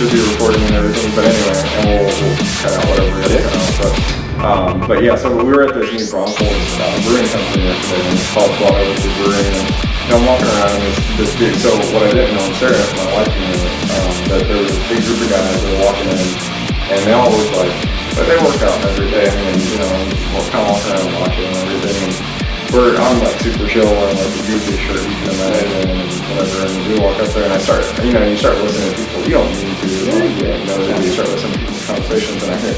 should be recording and everything, but anyway, and we'll cut out whatever we have to cut out. But yeah, so we were at this new Broncos brewing company yesterday, and Paul brought over the brewing, and I'm walking around and this big, so what I didn't know, and Sarah, my wife, knew that there was a big group of guys that were walking in, and they all looked like, but they work out every day, and we're kind of walking around and watching and everything, and I'm like super chill, wearing like the goofy shirt you can imagine, and whatever, and we walk up there, and I start, you start listening to people, you don't mean to, you start listening to people's conversations, and I hear,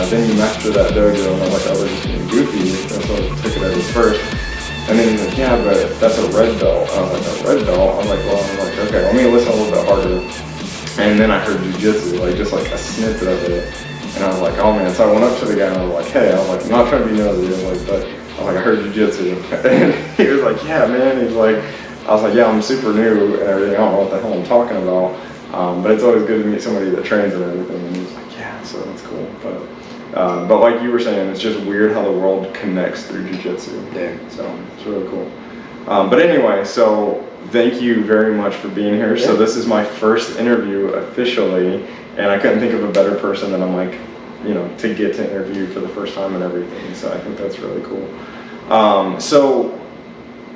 then you master that dojo, and I'm like, oh, we're just being goofy, that's what I took it as first. And then he's like, yeah, but that's a red belt. And I'm like, a red belt? I'm like, okay, let me listen a little bit harder. And then I heard jiu-jitsu, just like a snippet of it. And I was like, oh man. So I went up to the guy and I was like, hey, I'm not trying to be nosy, but I heard jiu-jitsu. And he was like, yeah, man. I was like, yeah, I'm super new and everything. I don't know what the hell I'm talking about. But it's always good to meet somebody that trains and everything. And he was like, yeah, so that's cool. But like you were saying, it's just weird how the world connects through jiu-jitsu. Yeah. So it's really cool. But anyway, so thank you very much for being here. Yeah. So this is my first interview officially, and I couldn't think of a better person than to get to interview for the first time and everything. So I think that's really cool. So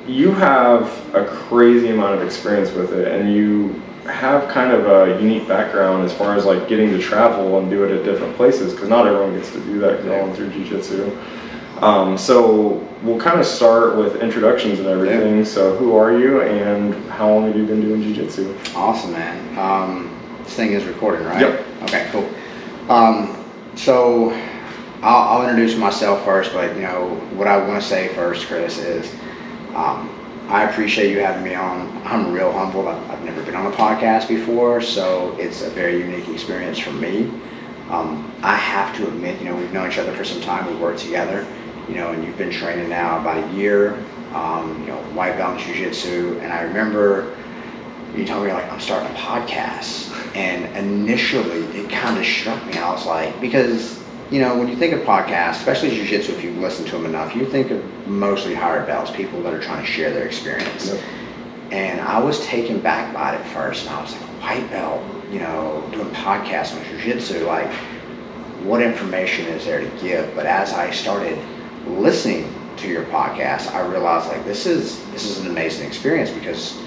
you have a crazy amount of experience with it, and you have kind of a unique background as far as getting to travel and do it at different places, because not everyone gets to do that going through jiu-jitsu. So we'll kind of start with introductions and everything. Yeah. So who are you and how long have you been doing jiu-jitsu? Awesome, man. This thing is recording, right? Yep. Okay, cool. So I'll introduce myself first, but what I want to say first, Chris, is I appreciate you having me on. I'm real humbled. I've never been on a podcast before, so it's a very unique experience for me. I have to admit, we've known each other for some time. We work together, and you've been training now about a year, white belt in jiu-jitsu. And I remember you told me, I'm starting a podcast. And initially, it kind of struck me. I was like, because when you think of podcasts, especially jiu-jitsu, if you listen to them enough, you think of mostly hired belts, people that are trying to share their experience. Yep. And I was taken back by it at first, and I was like, white belt, doing podcasts on jiu-jitsu, what information is there to give? But as I started listening to your podcast, I realized this is an amazing experience, because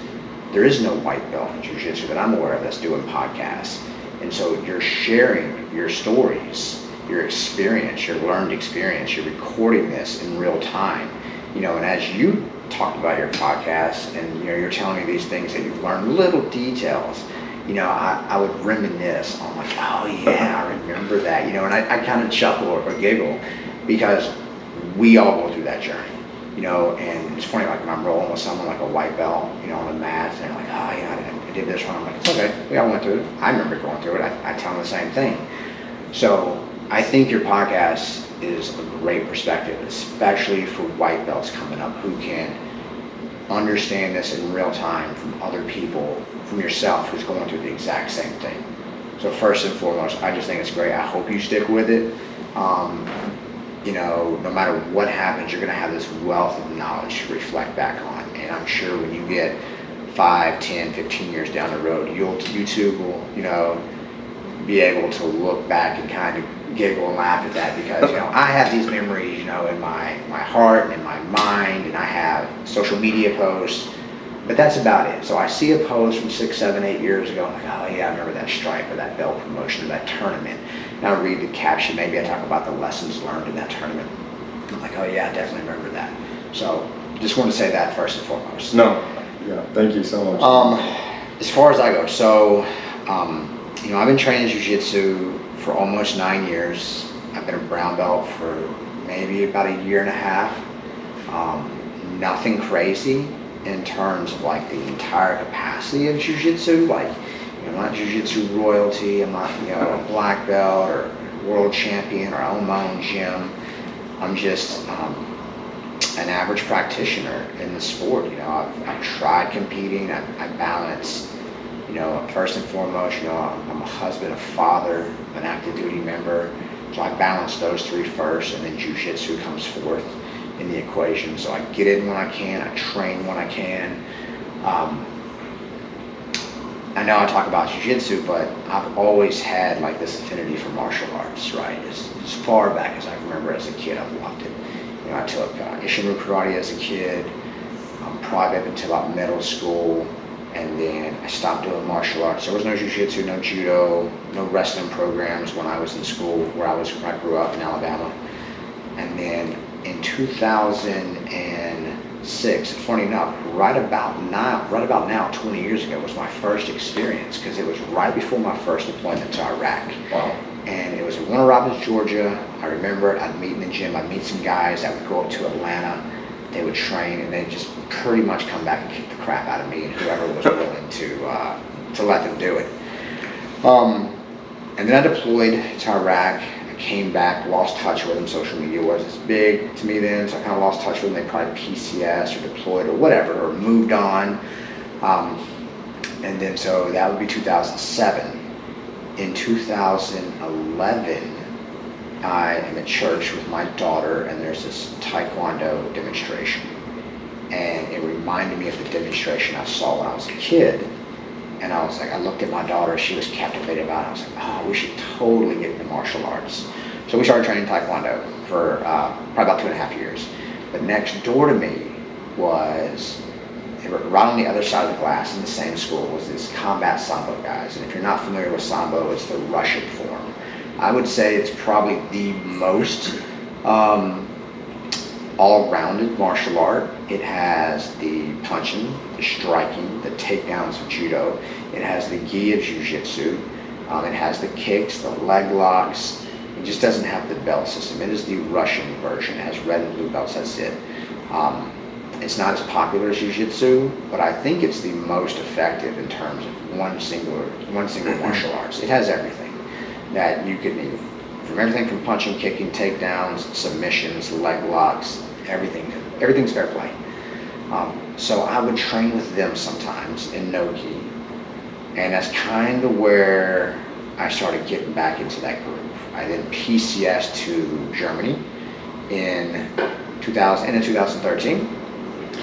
there is no white belt in jiu-jitsu that I'm aware of that's doing podcasts. And so you're sharing your stories, your experience, your learned experience, you're recording this in real time, and as you talked about your podcast and you're telling me these things that you've learned, little details, I would reminisce. I'm like, oh yeah, I remember that, and I kind of chuckle or giggle, because we all go through that journey, and it's funny, when I'm rolling with someone like a white belt, on the mat, and they're like, oh yeah, I did this one. I'm like, it's okay, we all went through it. I remember going through it. I tell them the same thing. So I think your podcast is a great perspective, especially for white belts coming up who can understand this in real time from other people, from yourself who's going through the exact same thing. So first and foremost, I just think it's great. I hope you stick with it. No matter what happens, you're going to have this wealth of knowledge to reflect back on. And I'm sure when you get 5, 10, 15 years down the road, you too will, be able to look back and kind of giggle and laugh at that, because I have these memories in my heart and in my mind, and I have social media posts, but that's about it. So I see a post from 6, 7, 8 years ago, I'm like, oh yeah, I remember that stripe or that belt promotion or that tournament. And I read the caption, maybe I talk about the lessons learned in that tournament. I'm like, oh yeah, I definitely remember that. So just want to say that first and foremost. No, yeah, thank you so much. As far as I go, so I've been training jiu-jitsu for almost 9 years. I've been a brown belt for maybe about a year and a half. Nothing crazy in terms of the entire capacity of jiu-jitsu. I'm not jiu-jitsu royalty. I'm not a black belt or world champion, or I own my own gym. I'm just an average practitioner in the sport. I've tried competing. I balance. First and foremost, I'm a husband, a father, an active duty member. So I balance those three first, and then jiu-jitsu comes forth in the equation. So I get in when I can, I train when I can. I know I talk about jiu-jitsu, but I've always had like this affinity for martial arts, right? As far back as I remember as a kid, I've loved it. You know, I took Ishinru karate as a kid, probably up until about middle school, and then I stopped doing martial arts. There was no jiu-jitsu, no judo, no wrestling programs when I was in school where I grew up in Alabama. And then in 2006, funny enough, right about now, 20 years ago, was my first experience, because it was right before my first deployment to Iraq. Wow. And it was in Warner Robins, Georgia. I remember I'd meet in the gym. I'd meet some guys that would go up to Atlanta. They would train, and they'd just pretty much come back and kick the crap out of me and whoever was willing to let them do it. And then I deployed to Iraq. I came back, lost touch with them. Social media wasn't as big to me then, so I kind of lost touch with them. They probably PCS or deployed or whatever, or moved on. And then so that would be 2007. In 2011, I am at church with my daughter, and there's this Taekwondo demonstration. And it reminded me of the demonstration I saw when I was a kid. And I was like, I looked at my daughter, she was captivated by it. I was like, oh, we should totally get into martial arts. So we started training Taekwondo for probably about 2.5 years. But next door to me was, right on the other side of the glass in the same school, was this combat Sambo guys. And if you're not familiar with Sambo, it's the Russian form. I would say it's probably the most all-rounded martial art. It has the punching, the striking, the takedowns of judo. It has the gi of jiu-jitsu. It has the kicks, the leg locks. It just doesn't have the belt system. It is the Russian version. It has red and blue belts, that's it. It's not as popular as jiu-jitsu, but I think it's the most effective in terms of one single martial arts. It has everything that you could need. From everything from punching, kicking, takedowns, submissions, leg locks, everything's fair play. So I would train with them sometimes in no-gi, and that's kind of where I started getting back into that groove. I then PCS to Germany in 2013,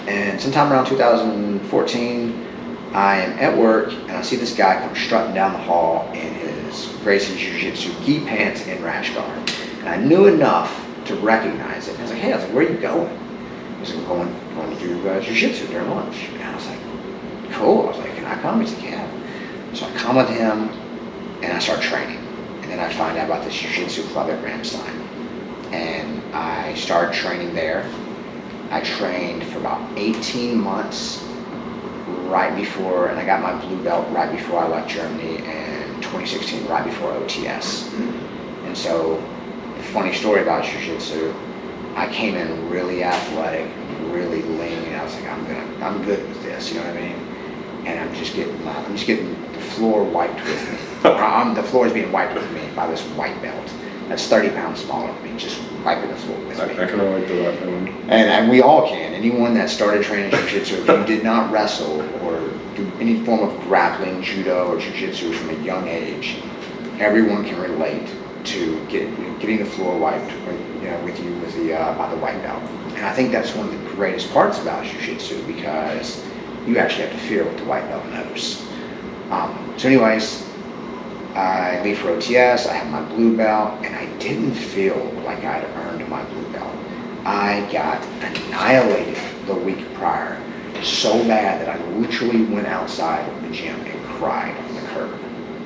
and sometime around 2014, I am at work and I see this guy come strutting down the hall in his Gracie Jiu-Jitsu gi pants and rash guard. And I knew enough to recognize it. And I was like, hey, where are you going? He was like, going to do Jiu-Jitsu during lunch. And I was like, cool. I was like, can I come? He's like, yeah. So I come with him and I start training. And then I find out about this Jiu-Jitsu club at Ramstein. And I started training there. I trained for about 18 months right before, and I got my blue belt right before I left Germany in 2016, right before OTS. And so, the funny story about Jiu-Jitsu, I came in really athletic, really lean, and I was like, I'm good with this, you know what I mean? And I'm just getting the floor wiped with me. The floor is being wiped with me by this white belt that's 30 pounds smaller than me, just wiping the floor with me. I can relate to that feeling. And we all can. Anyone that started training jiu-jitsu, if you did not wrestle or do any form of grappling, judo, or jiu-jitsu from a young age, everyone can relate to getting the floor wiped, with you by the white belt. And I think that's one of the greatest parts about jiu-jitsu, because you actually have to fear what the white belt knows. So anyways, I leave for OTS, I have my blue belt, and I didn't feel like I'd earned my blue belt. I got annihilated the week prior so bad that I literally went outside of the gym and cried on the curb.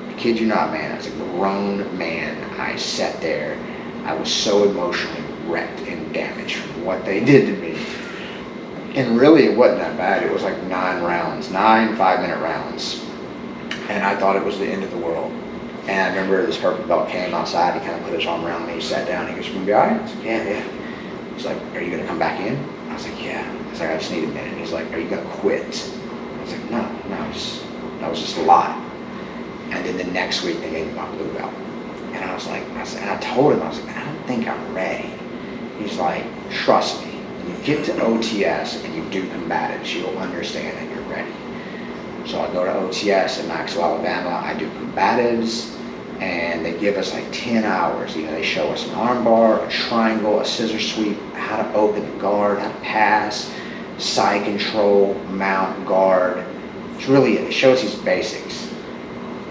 I kid you not, man, as a grown man, I sat there. I was so emotionally wrecked and damaged from what they did to me. And really, it wasn't that bad. It was like 9 5-minute rounds. And I thought it was the end of the world. And I remember this purple belt came outside, he kind of put his arm around me, he sat down, he goes, you gonna be all right? I was like, yeah. He's like, are you gonna come back in? I was like, yeah. I was like, I just need a minute. He's like, are you gonna quit? I was like, no, that was just a lie. And then the next week they gave me my blue belt. And I was like, and I told him, I was like, man, I don't think I'm ready. He's like, trust me, when you get to OTS and you do combatives, you'll understand that you're ready. So I go to OTS in Maxwell, Alabama, I do combatives, and they give us like 10 hours. They show us an arm bar, a triangle, a scissor sweep, how to open the guard, how to pass, side control, mount, guard. It shows these basics.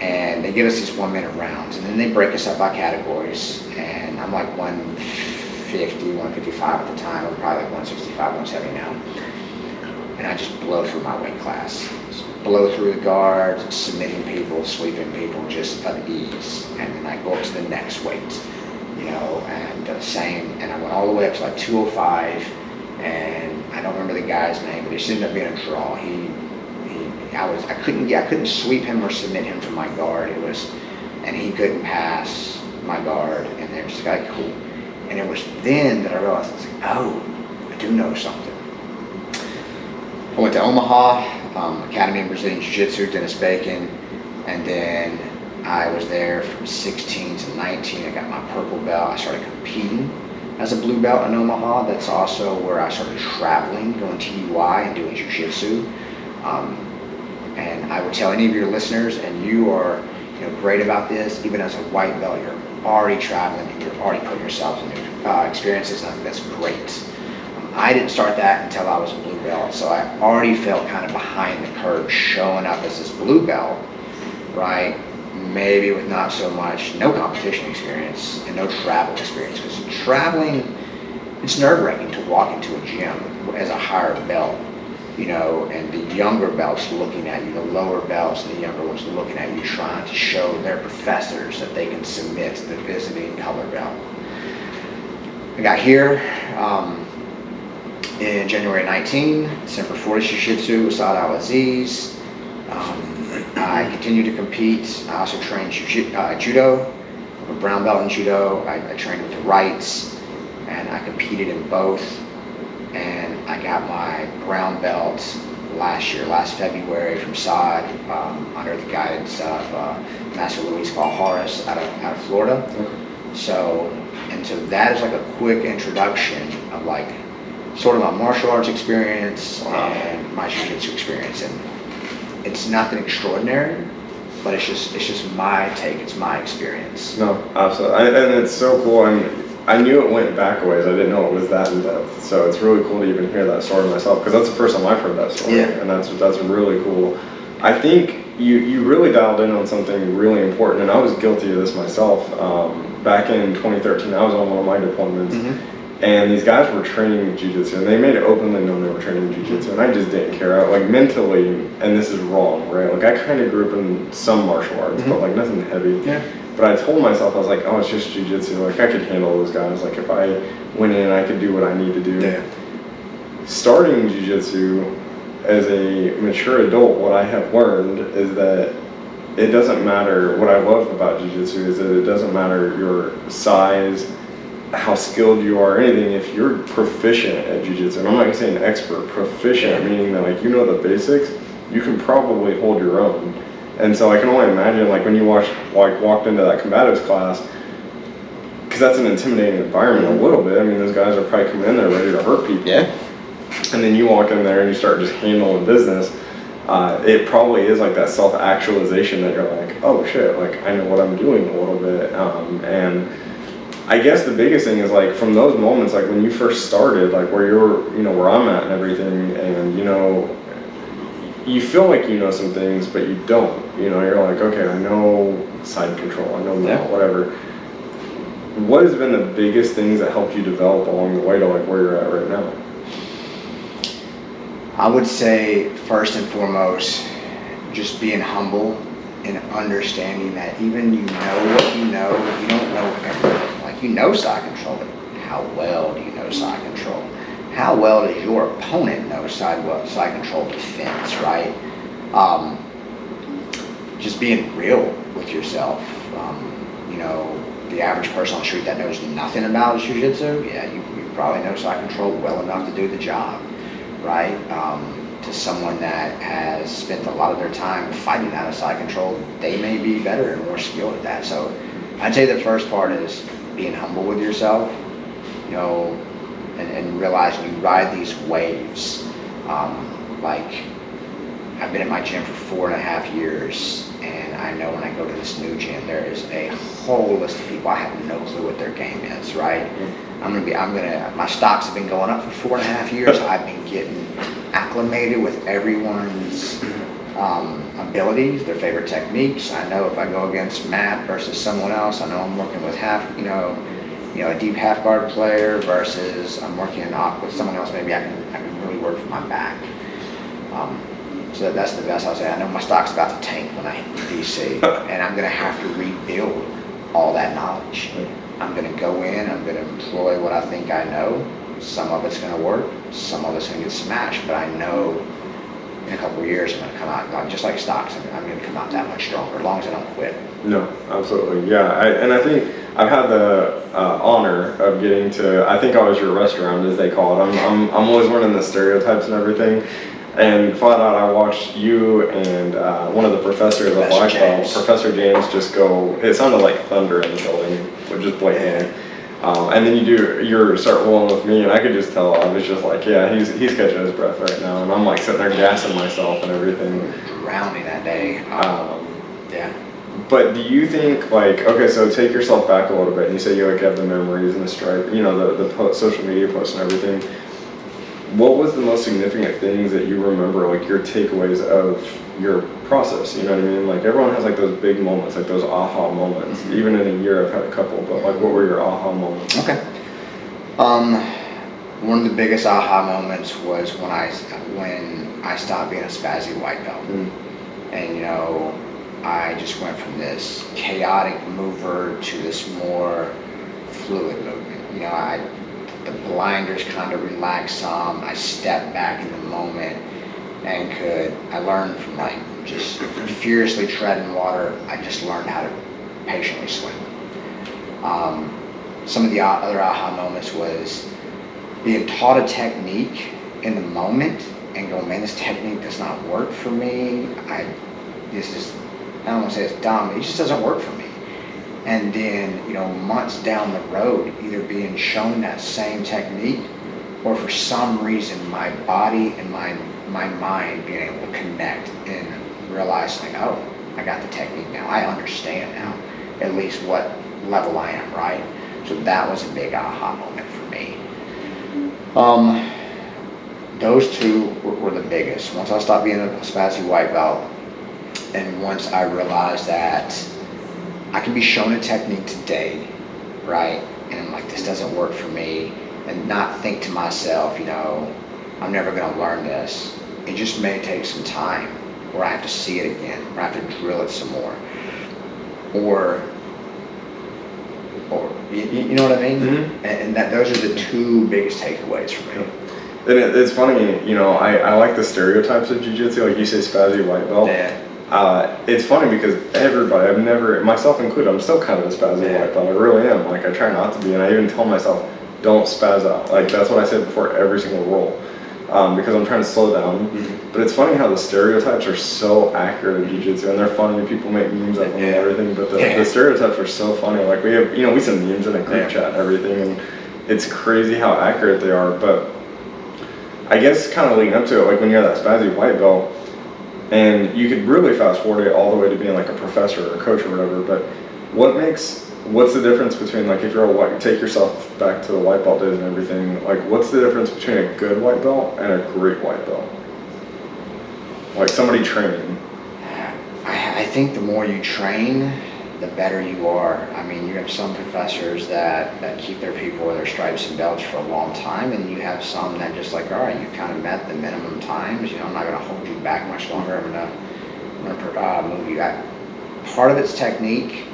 and they give us these 1 minute rounds, and then they break us up by categories, and I'm like 150, 155 at the time. I'm probably like 165, 170 now. And I just blow through my weight class. Just blow through the guards, submitting people, sweeping people, just of ease. And then I go up to the next weight, and same. And I went all the way up to like 205, and I don't remember the guy's name, but it just ended up being a draw. I couldn't sweep him or submit him from my guard. And he couldn't pass my guard, and they're just like, cool. And it was then that I realized, I was like, oh, I do know something. I went to Omaha, Academy of Brazilian Jiu-Jitsu, Dennis Bacon, and then I was there from 16 to 19. I got my purple belt. I started competing as a blue belt in Omaha. That's also where I started traveling, going to UI and doing jiu-jitsu. And I would tell any of your listeners, and you are great about this, even as a white belt, you're already traveling and you're already putting yourself in new experiences. And I think that's great. I didn't start that until I was a blue belt, so I already felt kind of behind the curve showing up as this blue belt, right? Maybe with not so much, no competition experience and no travel experience, because traveling, it's nerve-wracking to walk into a gym as a higher belt, and the younger belts looking at you, the lower belts and the younger ones looking at you, trying to show their professors that they can submit to the visiting color belt. I got here in January 19, December 40 Jiu-Jitsu with Saad Al-Aziz. I continued to compete. I also trained judo. I'm a brown belt in judo. I trained with the Wrights, and I competed in both. And I got my brown belt last February from Saad, under the guidance of Master Luis Valjares out of Florida. Okay. So that is like a quick introduction of like sort of my martial arts experience and my jiu-jitsu experience. And it's nothing extraordinary, but it's just my take. It's my experience. No, absolutely, and it's so cool. I knew it went back a ways. I didn't know it was that in depth. So it's really cool to even hear that story myself, because that's the first time I've heard that story. Yeah. And that's really cool. I think you really dialed in on something really important, and I was guilty of this myself. Back in 2013, I was on one of my deployments. Mm-hmm. And these guys were training jiu-jitsu, and they made it openly known they were training jiu-jitsu, and I just didn't care. Like mentally, and this is wrong, right? Like I kind of grew up in some martial arts, mm-hmm. but like nothing heavy. Yeah. But I told myself, I was like, oh, it's just jiu-jitsu. Like I could handle those guys. Like if I went in, I could do what I need to do. Yeah. Starting jiu-jitsu as a mature adult, what I have learned is that it doesn't matter. What I love about jiu-jitsu is that it doesn't matter your size, how skilled you are, or anything. If you're proficient at jiu-jitsu, and I'm not gonna say an expert, proficient, meaning that like the basics, you can probably hold your own. And so I can only imagine like when you walked into that combatives class, because that's an intimidating environment a little bit. I mean, those guys are probably coming in there ready to hurt people. Yeah. And then you walk in there and you start just handling business. It probably is like that self-actualization that you're like, oh shit, like I know what I'm doing a little bit, and I guess the biggest thing is like from those moments, like when you first started, like where you're, where I'm at and everything, and you feel like you know some things, but you don't. You're like, okay, I know side control, I know that, whatever. What has been the biggest things that helped you develop along the way to like where you're at right now? I would say first and foremost, just being humble and understanding that even you know what you know, you don't know everything. Like you know side control, but how well do you know side control? How well does your opponent know side control defense, right? Just being real with yourself. The average person on the street that knows nothing about jiu-jitsu, yeah, you probably know side control well enough to do the job, right? To someone that has spent a lot of their time fighting out of side control, they may be better and more skilled at that. So I'd say the first part is being humble with yourself, and realizing you ride these waves. Like I've been at my gym for 4.5 years, and I know when I go to this new gym, there is a whole list of people I have no clue what their game is, right? My stocks have been going up for 4.5 years. I've been getting acclimated with everyone's abilities, their favorite techniques. I know if I go against Matt versus someone else, I know I'm working with a deep half guard player versus I'm working with someone else. Maybe I can really work for my back. So that's the best I'll say. I know my stock's about to tank when I hit DC, and I'm going to have to rebuild all that knowledge. I'm going to go in, I'm going to employ what I think I know. Some of it's going to work, some of it's going to get smashed, but I know in a couple of years I'm going to come out, just like stocks, I'm going to come out that much stronger as long as I don't quit. No, absolutely. Yeah. I think I've had the honor of getting to, I think I was your restaurant, as they call it. I'm always learning the stereotypes and everything. And flat out, I watched you and one of the professors of Black Belt, Professor James, just go. It sounded like thunder in the building, which is blatantly. And then you start rolling with me, and I could just tell. I was just like, yeah, he's catching his breath right now, and I'm like sitting there gassing myself and everything. Drowning that day. Yeah. But do you think, like, okay, so take yourself back a little bit, and you say you like have the memories and the stripe, the social media posts and everything. What was the most significant things that you remember, like your takeaways of your process? You know what I mean? Like everyone has like those big moments, like those aha moments. Even in a year, I've had a couple. But like, what were your aha moments? Okay. One of the biggest aha moments was when I stopped being a spazzy white belt, and I just went from this chaotic mover to this more fluid movement. The blinders kind of relaxed some. I stepped back in the moment and I learned from like just furiously treading water. I just learned how to patiently swim. Some of the other aha moments was being taught a technique in the moment and going, man, this technique does not work for me. I don't want to say it's dumb. It just doesn't work for me. And then, months down the road, either being shown that same technique or for some reason my body and my mind being able to connect and realizing, oh, I got the technique now. I understand now at least what level I am, right? So that was a big aha moment for me. Those two were the biggest. Once I stopped being a spazzy white belt, and once I realized that I can be shown a technique today, right? And I'm like, this doesn't work for me, and not think to myself, I'm never going to learn this. It just may take some time, or I have to see it again, or I have to drill it some more, or you know what I mean? Mm-hmm. And those are the two biggest takeaways for me. And it's funny, I like the stereotypes of jiu-jitsu, like you say, spazzy white belt. Yeah. It's funny because everybody, I've never, myself included, I'm still kind of a spazzy white belt. I really am. Like I try not to be, and I even tell myself, don't spaz out. Like that's what I said before every single roll, because I'm trying to slow down. Mm-hmm. But it's funny how the stereotypes are so accurate in jiu-jitsu, and they're funny. People make memes of them and everything, but the stereotypes are so funny. Like we have, we send memes in a group chat and everything, and it's crazy how accurate they are. But I guess kind of leading up to it, like when you're that spazzy white belt. And you could really fast forward it all the way to being like a professor or a coach or whatever, but what's the difference between, like, if you're a white, take yourself back to the white belt days and everything, like what's the difference between a good white belt and a great white belt? Like somebody training. I think the more you train, the better you are. I mean, you have some professors that keep their people with their stripes and belts for a long time, and you have some that just like, all right, you kind of met the minimum times. I'm not going to hold you back much longer. I'm going to move you out. Part of it's technique.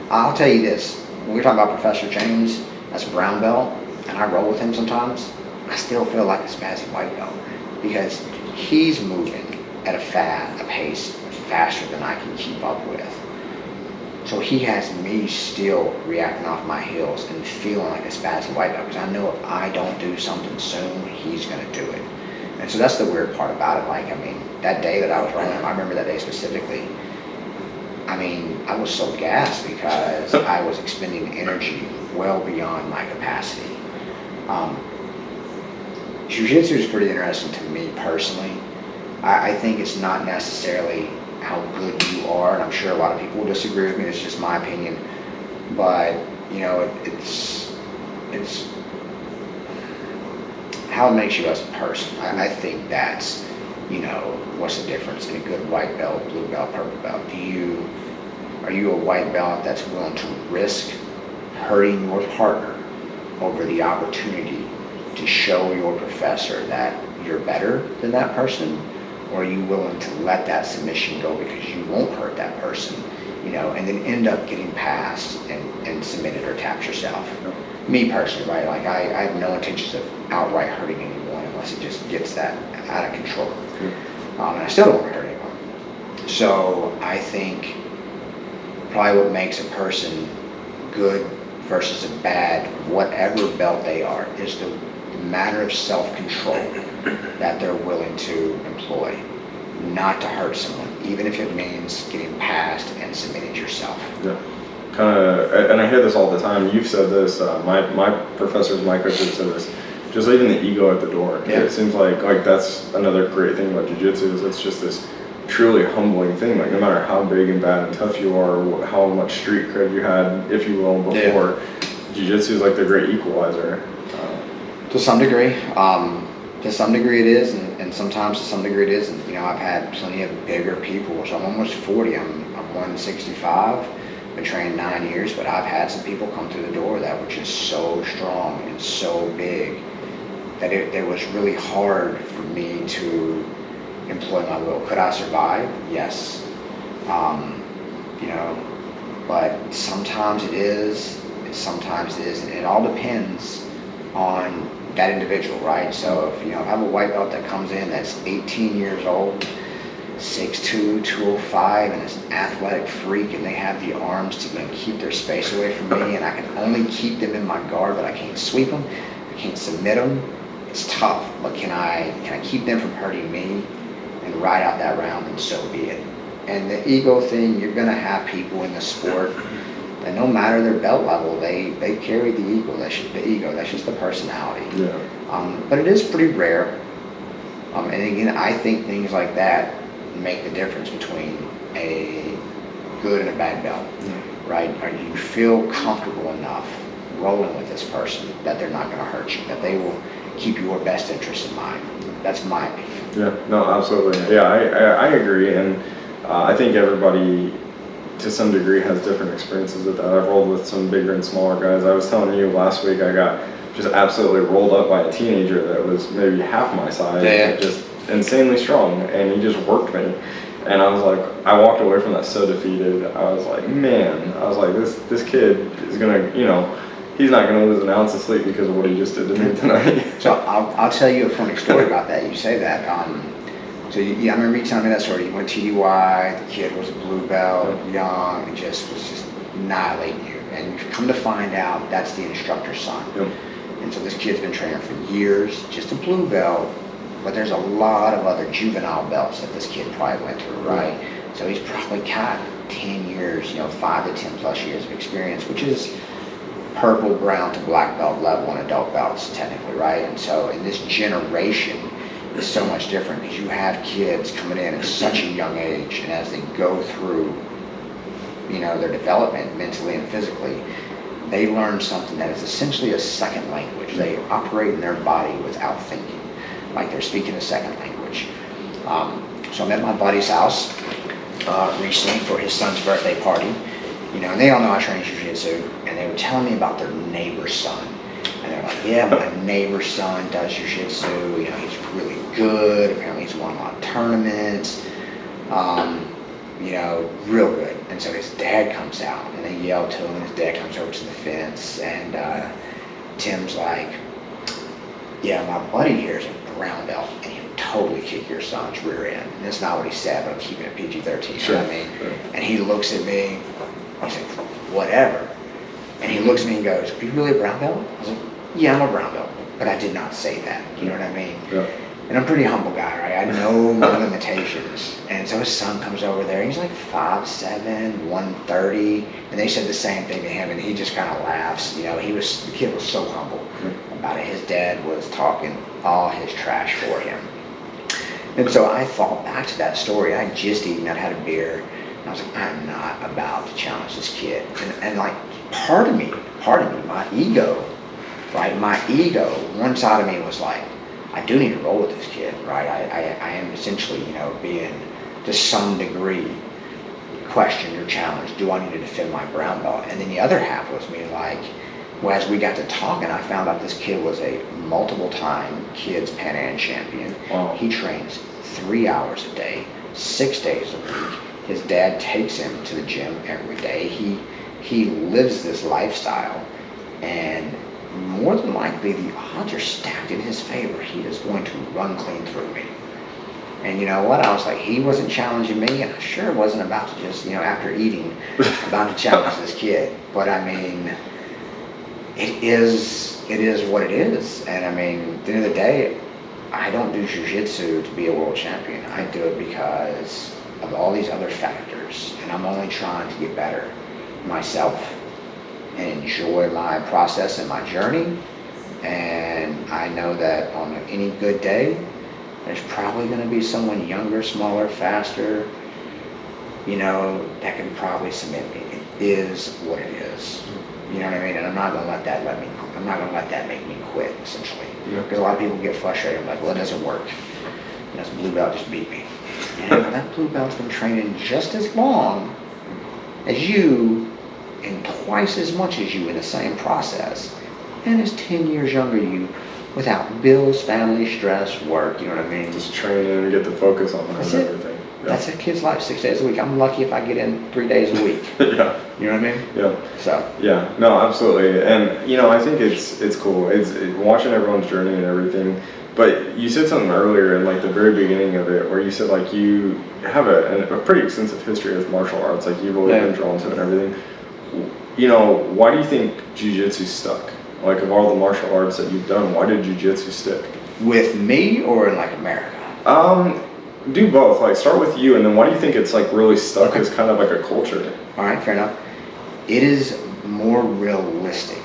I'll tell you this: when we talk about Professor James, that's a brown belt, and I roll with him sometimes. I still feel like a spazzy white belt because he's moving at a pace faster than I can keep up with. So he has me still reacting off my heels and feeling like a spazzy white belt because I know if I don't do something soon, he's going to do it. And so that's the weird part about it. Like, I mean, that day that I was running, I remember that day specifically. I mean, I was so gassed because I was expending energy well beyond my capacity. Jiu-jitsu is pretty interesting to me personally. I think it's not necessarily how good you are, and I'm sure a lot of people will disagree with me. It's just my opinion, but it's how it makes you as a person. I think that's what's the difference in a good white belt, blue belt, purple belt? Are you a white belt that's willing to risk hurting your partner over the opportunity to show your professor that you're better than that person? Or are you willing to let that submission go because you won't hurt that person, and then end up getting past and submitted or tapped yourself? Me personally, right? Like I have no intentions of outright hurting anyone unless it just gets that out of control. And I still don't want to hurt anyone. So I think probably what makes a person good versus a bad, whatever belt they are, is the matter of self-control that they're willing to employ, not to hurt someone, even if it means getting past and submitting yourself. Yeah. Kind of, and I hear this all the time. You've said this. My professors, my coaches said this. Just leaving the ego at the door. Yeah. It seems like that's another great thing about jiu-jitsu is it's just this truly humbling thing. Like no matter how big and bad and tough you are, or how much street cred you had, if you will, before, jiu-jitsu is like the great equalizer. To some degree. To some degree it is, and sometimes to some degree it isn't. I've had plenty of bigger people. So I'm almost 40. I'm 165. Been trained 9 years, but I've had some people come through the door that were just so strong and so big that it was really hard for me to employ my will. Could I survive? Yes. But sometimes it is, and sometimes it isn't. It all depends on that individual, right? So if I have a white belt that comes in that's 18 years old, 6'2", 205, and is an athletic freak, and they have the arms to keep their space away from me, and I can only keep them in my guard, but I can't sweep them, I can't submit them. It's tough, but can I keep them from hurting me and ride out that round, and so be it. And the ego thing, you're gonna have people in the sport that no matter their belt level, they carry the ego. That's just the personality. Yeah. But it is pretty rare. And again, I think things like that make the difference between a good and a bad belt, right? Or you feel comfortable enough rolling with this person that they're not going to hurt you, that they will keep your best interest in mind. That's my opinion. Yeah, no, absolutely. Yeah, I agree, and I think everybody to some degree has different experiences with that. I've rolled with some bigger and smaller guys. I was telling you last week I got just absolutely rolled up by a teenager that was maybe half my size, just insanely strong, and he just worked me. And I was like, I walked away from that so defeated. I was like, man, this kid is gonna, he's not gonna lose an ounce of sleep because of what he just did to me tonight. So I'll tell you a funny story about that. You say that. I remember you telling me that story. You went to UI, the kid was a blue belt, young, and was just annihilating you. And you've come to find out that's the instructor's son. Yep. And so this kid's been training for years, just a blue belt, but there's a lot of other juvenile belts that this kid probably went through, right? So he's probably got 10 years, 5 to 10 plus years of experience, which is purple, brown to black belt level on adult belts technically, right? And so in this generation, is so much different because you have kids coming in at such a young age, and as they go through, their development mentally and physically, they learn something that is essentially a second language. They operate in their body without thinking, like they're speaking a second language. So I'm at my buddy's house recently for his son's birthday party, and they all know I train jiu-jitsu, and they were telling me about their neighbor's son. And they're like, yeah, my neighbor's son does jiu-jitsu, he's really good, apparently he's won a lot of tournaments, real good. And so his dad comes out, and they yell to him, and his dad comes over to the fence, and Tim's like, yeah, my buddy here is a brown belt, and he'll totally kick your son's rear end. And that's not what he said, but I'm keeping it PG-13, Sure. You know what I mean? Sure. And he looks at me, he's like, whatever. And he looks at me and goes, are you really a brown belt? I was like, yeah, I'm a brown belt, but I did not say that. You know what I mean? Yeah. And I'm a pretty humble guy, right? I know my limitations. And so his son comes over there, he's like 5'7", 130, and they said the same thing to him, and he just kind of laughs. The kid was so humble about it. His dad was talking all his trash for him. And so I thought back to that story. I had just eaten, I'd had a beer, and I was like, I'm not about to challenge this kid. And like, part of me, my ego, right? My ego, one side of me was like, I do need to roll with this kid, right? I am essentially, you know, being to some degree questioned or challenged. Do I need to defend my brown belt? And then the other half was me like, well, as we got to talking, I found out this kid was a multiple time kids Pan Am champion. Wow. He trains 3 hours a day, 6 days a week. His dad takes him to the gym every day. He lives this lifestyle, and more than likely the odds are stacked in his favor. He is going to run clean through me. And you know what? I was like, he wasn't challenging me, and I sure wasn't about to just, you know, after eating, about to challenge this kid. But I mean, it is what it is. And I mean, at the end of the day, I don't do jiu-jitsu to be a world champion. I do it because of all these other factors, and I'm only trying to get better myself and enjoy my process and my journey. And I know that on any good day, there's probably going to be someone younger, smaller, faster, you know, that can probably submit me. It is what it is. You know what I mean? And I'm not going to let that make me quit, essentially. Because a lot of people get frustrated. I'm like, well, it doesn't work. And this blue belt just beat me. And that blue belt's been training just as long as you and twice as much as you in the same process, and is 10 years younger than you, without bills, family, stress, work. You know what I mean? Just training and get the focus on everything. Yeah. That's a kid's life, 6 days a week. I'm lucky if I get in 3 days a week. Yeah. You know what I mean? Yeah. So. Yeah. No, absolutely. And you know, I think it's cool. It's watching everyone's journey and everything. But you said something earlier in like the very beginning of it, where you said like you have a pretty extensive history with martial arts. Like you've always been drawn to it and everything. You know, why do you think jiu-jitsu stuck? Like of all the martial arts that you've done, why did jiu-jitsu stick? With me or in like America? Do both. Like start with you, and then why do you think it's like really stuck as kind of like a culture? All right, fair enough. It is more realistic.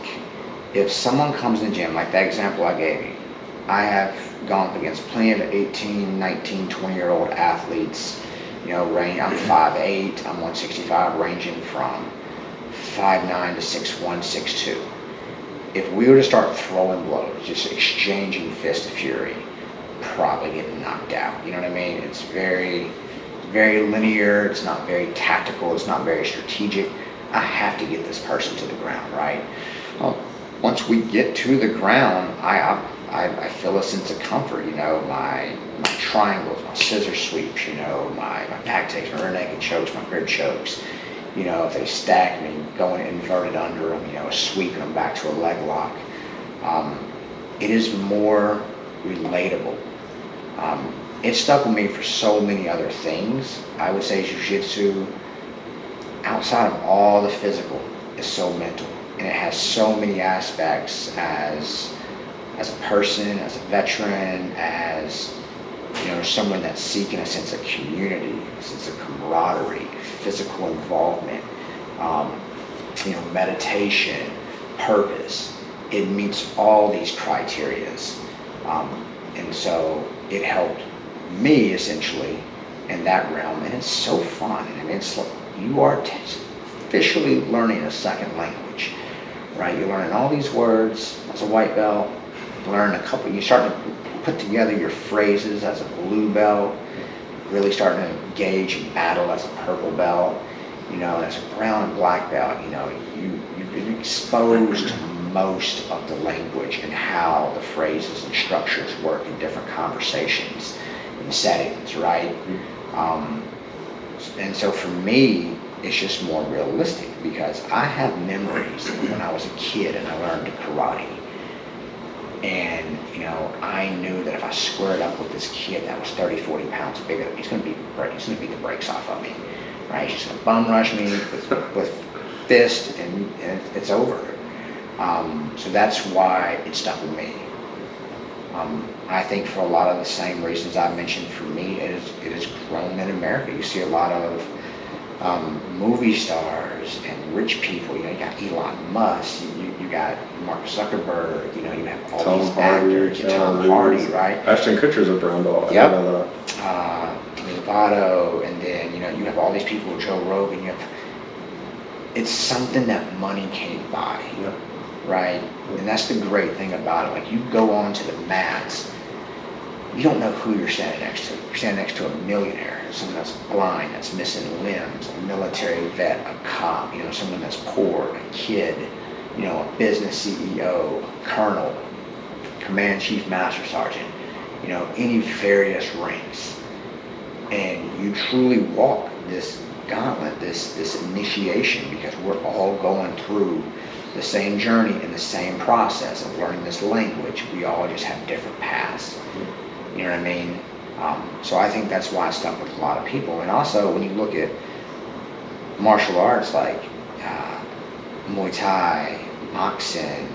If someone comes in the gym, like that example I gave you, I have gone up against plenty of 18, 19, 20-year-old athletes. You know, I'm 5'8", I'm 165, ranging from 5'9" to 6'1", 6'2". If we were to start throwing blows, just exchanging fist of fury, probably getting knocked out. You know what I mean? It's very, very linear. It's not very tactical. It's not very strategic. I have to get this person to the ground, right? Well, once we get to the ground, I feel a sense of comfort. You know, my triangles, my scissor sweeps. You know, my back takes, my rear naked chokes, my grip chokes. You know, if they stack me, going inverted under them, you know, sweeping them back to a leg lock. It is more relatable. It stuck with me for so many other things. I would say jiu-jitsu, outside of all the physical, is so mental. And it has so many aspects as a person, as a veteran, as, you know, someone that's seeking a sense of community, a sense of camaraderie, physical involvement, you know, meditation, purpose. It meets all these criterias. And so it helped me essentially in that realm. And it's so fun. I mean, it's like you are officially learning a second language, right? You're learning all these words as a white belt. You start to put together your phrases as a blue belt, really starting to engage in battle as a purple belt, you know, and as a brown and black belt, you know, you've been exposed to most of the language and how the phrases and structures work in different conversations and settings, right? And so for me, it's just more realistic because I have memories when I was a kid and I learned karate. And, you know, I knew that if I squared up with this kid that was 30, 40 pounds bigger than me, he's going to beat the brakes off of me, right? He's just going to bum rush me with fist, and it's over. So that's why it stuck with me. I think for a lot of the same reasons I mentioned for me, it has grown in America. You see a lot of movie stars and rich people. You know, you got Elon Musk, you got Mark Zuckerberg. You know, you have all these actors. Tom Hardy, right? Ashton Kutcher's a brown belt. Yep. Lovato, and then you know you have all these people. Joe Rogan. It's something that money can't buy. Yep. Right? And that's the great thing about it. Like you go onto the mats you don't know who you're standing next to. You're standing next to a millionaire, someone that's blind, that's missing limbs, a military vet, a cop, someone that's poor, a kid, a business CEO, colonel, command chief, master sergeant, any various ranks. And you truly walk this gauntlet, this initiation, because we're all going through the same journey and the same process of learning this language. We all just have different paths. You know what I mean? So I think that's why I stuck with a lot of people. And also, when you look at martial arts like Muay Thai, boxing,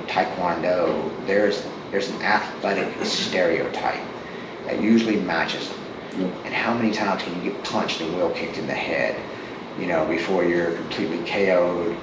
Taekwondo, there's an athletic stereotype that usually matches them. And how many times can you get punched and wheel kicked in the head, before you're completely KO'd?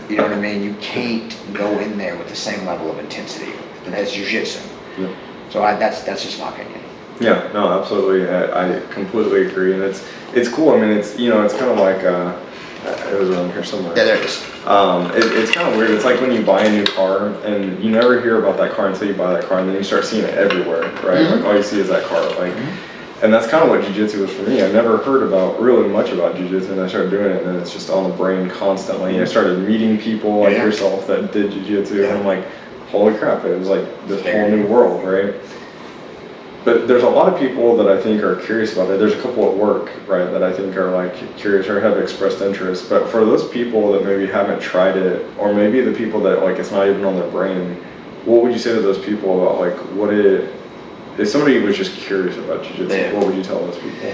You know what I mean? You can't go in there with the same level of intensity as jiu-jitsu. Yeah. So that's just my opinion. Yeah, no, absolutely. I completely agree, and it's cool. I mean, it's kind of like it was around here somewhere. Yeah, there it is. It's kind of weird. It's like when you buy a new car, and you never hear about that car until you buy that car, and then you start seeing it everywhere, right? Mm-hmm. Like all you see is that car, like. Mm-hmm. And that's kind of what jiu-jitsu was for me. I never heard really much about jiu-jitsu, and I started doing it, and it's just on the brain constantly. And I started meeting people like yourself that did jiu-jitsu, and I'm like, holy crap, it was like this whole new world, right? But there's a lot of people that I think are curious about it. There's a couple at work, right, that I think are like curious or have expressed interest. But for those people that maybe haven't tried it, or maybe the people that like it's not even on their brain, what would you say to those people about like if somebody was just curious about jiu-jitsu, what would you tell those people?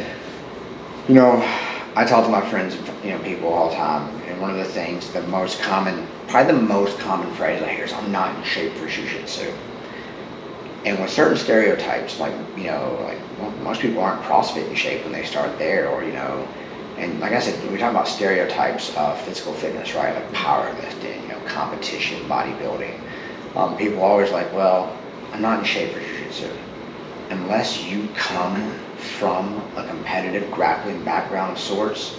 I talk to my friends, people all the time, and one of the things, probably the most common phrase I hear is, I'm not in shape for jiu-jitsu. And with certain stereotypes, most people aren't CrossFit in shape when they start there, and like I said, we talk about stereotypes of physical fitness, right? Like powerlifting, competition, bodybuilding. People are always like, well, I'm not in shape for jiu-jitsu. Unless you come from a competitive grappling background of sorts,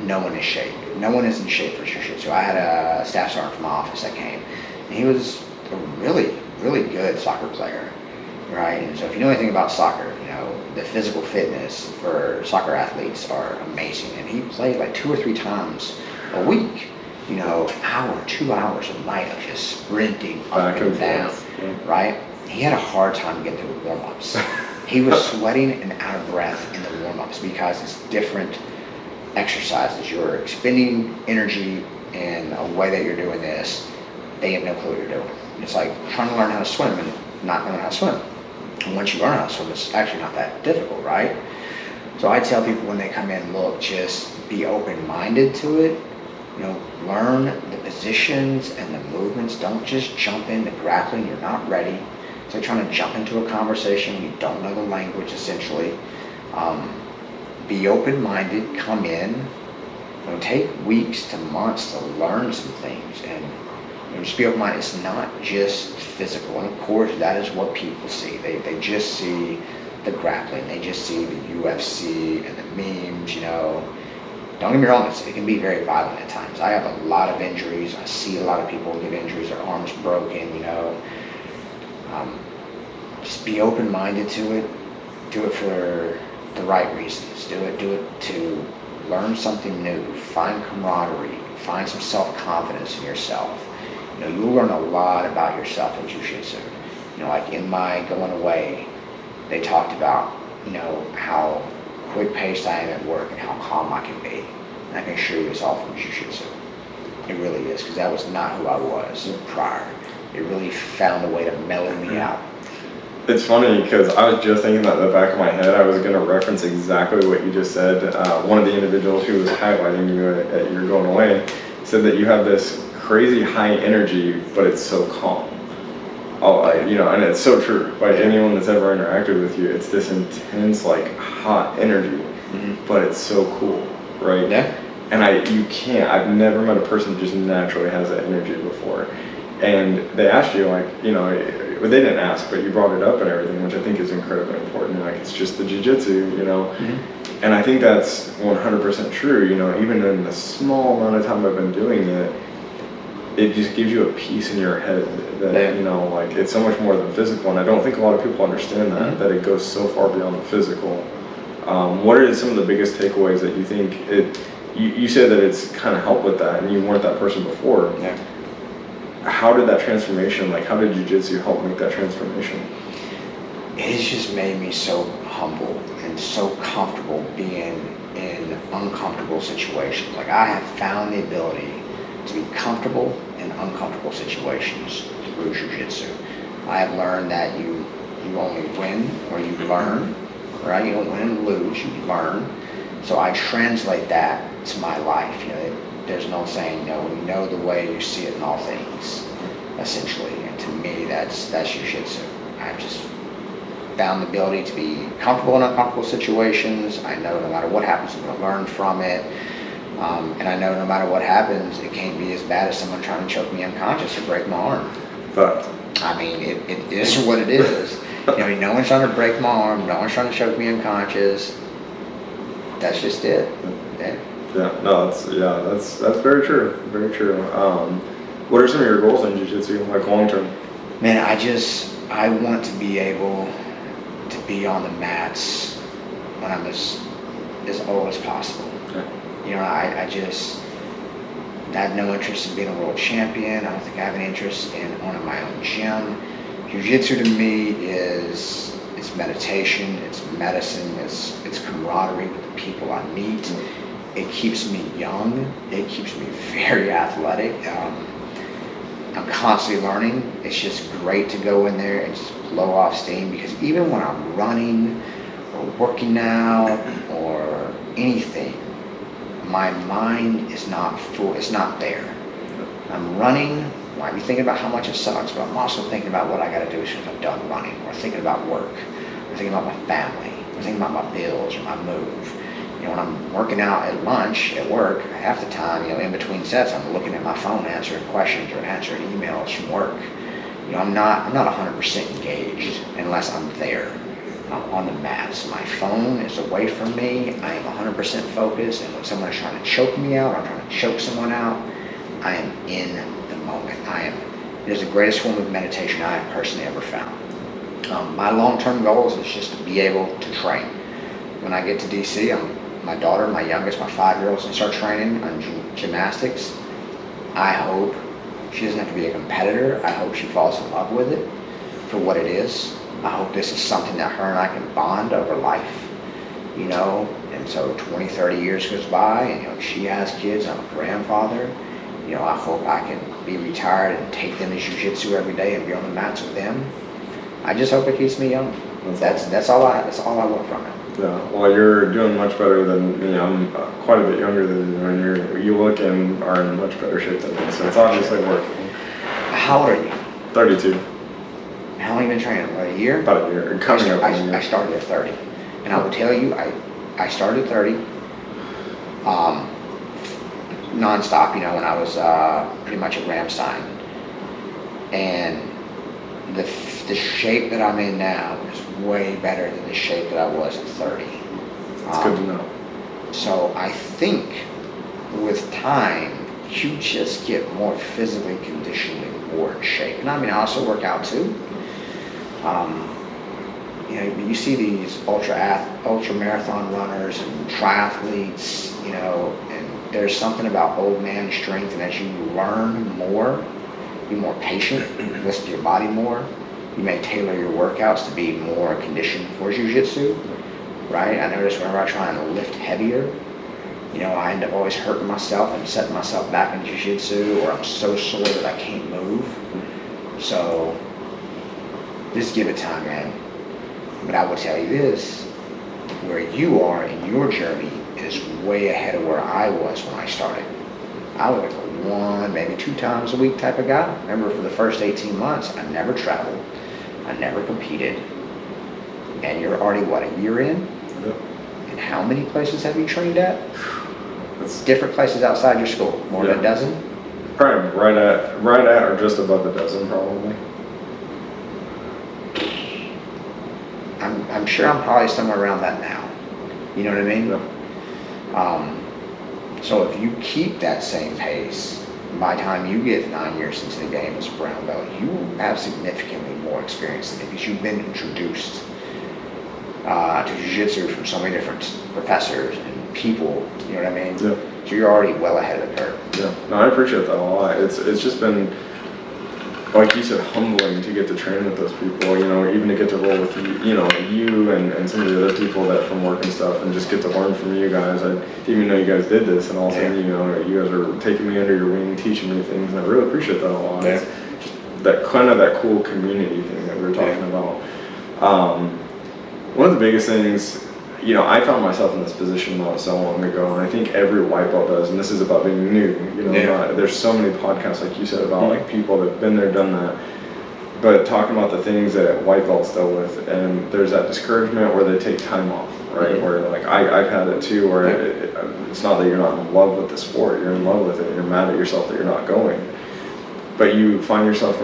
no one is shape. No one is in shape for jiu-jitsu. I had a staff sergeant from my office that came, and he was a really, really good soccer player, right? And so if you know anything about soccer, the physical fitness for soccer athletes are amazing. And he played like 2 or 3 times a week, an hour, 2 hours a night of just sprinting up and down, right? He had a hard time getting through the warm-ups. He was sweating and out of breath in the warm-ups because it's different exercises. You're expending energy in a way that you're doing this. They have no clue what you're doing. It's like trying to learn how to swim and not knowing how to swim. And once you learn how to swim, it's actually not that difficult, right? So I tell people when they come in, look, just be open-minded to it. Learn the positions and the movements. Don't just jump into grappling. You're not ready. It's like trying to jump into a conversation. You don't know the language, essentially. Be open-minded. Come in. Take weeks to months to learn some things. And just be open-minded. It's not just physical. And of course, that is what people see. They just see the grappling. They just see the UFC and the memes, Don't get me wrong, it can be very violent at times. I have a lot of injuries. I see a lot of people get injuries, their arms broken, Just be open-minded to it. Do it for the right reasons. Do it to learn something new. Find camaraderie. Find some self-confidence in yourself. You'll learn a lot about yourself in jiu-jitsu. Like in my going away, they talked about, how quick-paced I am at work and how calm I can be. And I can assure you it's all from jiu-jitsu. It really is, because that was not who I was prior. It really found a way to mellow me out. It's funny because I was just thinking that in the back of my head. I was going to reference exactly what you just said. One of the individuals who was highlighting you at your going away said that you have this crazy high energy, but it's so calm. And it's so true. Like anyone that's ever interacted with you, it's this intense, like hot energy, but it's so cool, right? Yeah. And I've never met a person who just naturally has that energy before. And they asked you, they didn't ask, but you brought it up and everything, which I think is incredibly important. Like, it's just the jiu-jitsu, And I think that's 100% true, even in the small amount of time I've been doing it, it just gives you a peace in your head that, you know, like it's so much more than physical. And I don't think a lot of people understand that, that it goes so far beyond the physical. What are some of the biggest takeaways that you think you said that it's kind of helped with that and you weren't that person before. Yeah. How did that transformation, like how did jiu-jitsu help make that transformation? It has just made me so humble and so comfortable being in uncomfortable situations. Like I have found the ability to be comfortable in uncomfortable situations through jiu-jitsu. I have learned that you only win or you learn, right? You don't win and lose, you learn. So I translate that to my life. You know, there's no saying no. You know the way you see it in all things, essentially. And to me, that's jiu-jitsu. I've just found the ability to be comfortable in uncomfortable situations. I know no matter what happens, I'm going to learn from it. And I know no matter what happens, it can't be as bad as someone trying to choke me unconscious or break my arm. But I mean, it is what it is. You know, no one's trying to break my arm. No one's trying to choke me unconscious. That's just it. Yeah. Yeah. No. That's very true. Very true. What are some of your goals in jiu-jitsu, like long term? Man, I want to be able to be on the mats when I'm as old as possible. Okay. You know, I have no interest in being a world champion. I don't think I have an interest in owning my own gym. Jiu-jitsu to me is it's meditation, it's medicine, it's camaraderie with the people I meet. It keeps me young. It keeps me very athletic. I'm constantly learning. It's just great to go in there and just blow off steam, because even when I'm running or working out or anything, my mind is not full. It's not there. I'm running, might be thinking about how much it sucks, but I'm also thinking about what I got to do as soon as I'm done running, or thinking about work, or thinking about my family, or thinking about my bills or my move. You know, when I'm working out at lunch at work, half the time, you know, in between sets, I'm looking at my phone, answering questions or answering emails from work. You know, I'm not 100% engaged unless I'm there. I'm on the mats. My phone is away from me. I am 100% focused, and when someone is trying to choke me out, or I'm trying to choke someone out, I am in the moment. It is the greatest form of meditation I have personally ever found. My long-term goals is just to be able to train. When I get to DC, my daughter, my youngest, my 5-year-old, is going to start training on gymnastics. I hope she doesn't have to be a competitor. I hope she falls in love with it for what it is. I hope this is something that her and I can bond over life, you know. And so 20, 30 years goes by, and you know, she has kids, I'm a grandfather. You know, I hope I can be retired and take them to jiu-jitsu every day and be on the mats with them. I just hope it keeps me young. That's all I want from it. Yeah, well, you're doing much better than me. I'm quite a bit younger than you, and you look and are in much better shape than me, so it's obviously working. How old are you? 32. How long have you been training? About a year? About a year. Coming up. I started at 30. And I will tell you, I started at 30, non-stop, you know, when I was pretty much at Ramstein. And the shape that I'm in now is way better than the shape that I was at 30. That's good to know. So I think with time, you just get more physically conditioned and more in shape. And I mean, I also work out too. You know, you see these ultra marathon runners and triathletes, you know, and there's something about old man strength, and as you learn more, be more patient, listen to your body more, you may tailor your workouts to be more conditioned for jiu-jitsu, right? I notice whenever I try and lift heavier, you know, I end up always hurting myself and setting myself back in jiu-jitsu, or I'm so sore that I can't move. So just give it time, man. But I will tell you this, where you are in your journey is way ahead of where I was when I started. I was like a 1, maybe 2 times a week type of guy. Remember, for the first 18 months, I never traveled. I never competed. And you're already, what, a year in? Yep. And how many places have you trained at? It's different places outside your school. More than a dozen? Probably right at or just above a dozen, probably. I'm sure I'm probably somewhere around that now. You know what I mean? Yep. So if you keep that same pace, by the time you get 9 years into the game as a brown belt, you have significantly more experience than me because you've been introduced to jiu-jitsu from so many different professors and people, you know what I mean? Yeah. So you're already well ahead of the curve. Yeah, no, I appreciate that a lot. It's just been, like you said, humbling to get to train with those people, you know, even to get to roll with you and some of the other people that from work and stuff, and just get to learn from you guys. I didn't even know you guys did this, and all of a sudden, you know, you guys are taking me under your wing, teaching me things, and I really appreciate that a lot. Yeah. It's just that kind of that cool community thing that we were talking about. One of the biggest things, you know, I found myself in this position not so long ago, and I think every white belt does, and this is about being new, you know, there's so many podcasts, like you said, about like people that have been there, done that, but talking about the things that white belts dealt with, and there's that discouragement where they take time off, right, where like, I've had it too, where it's not that you're not in love with the sport, you're in love with it, you're mad at yourself that you're not going, but you find yourself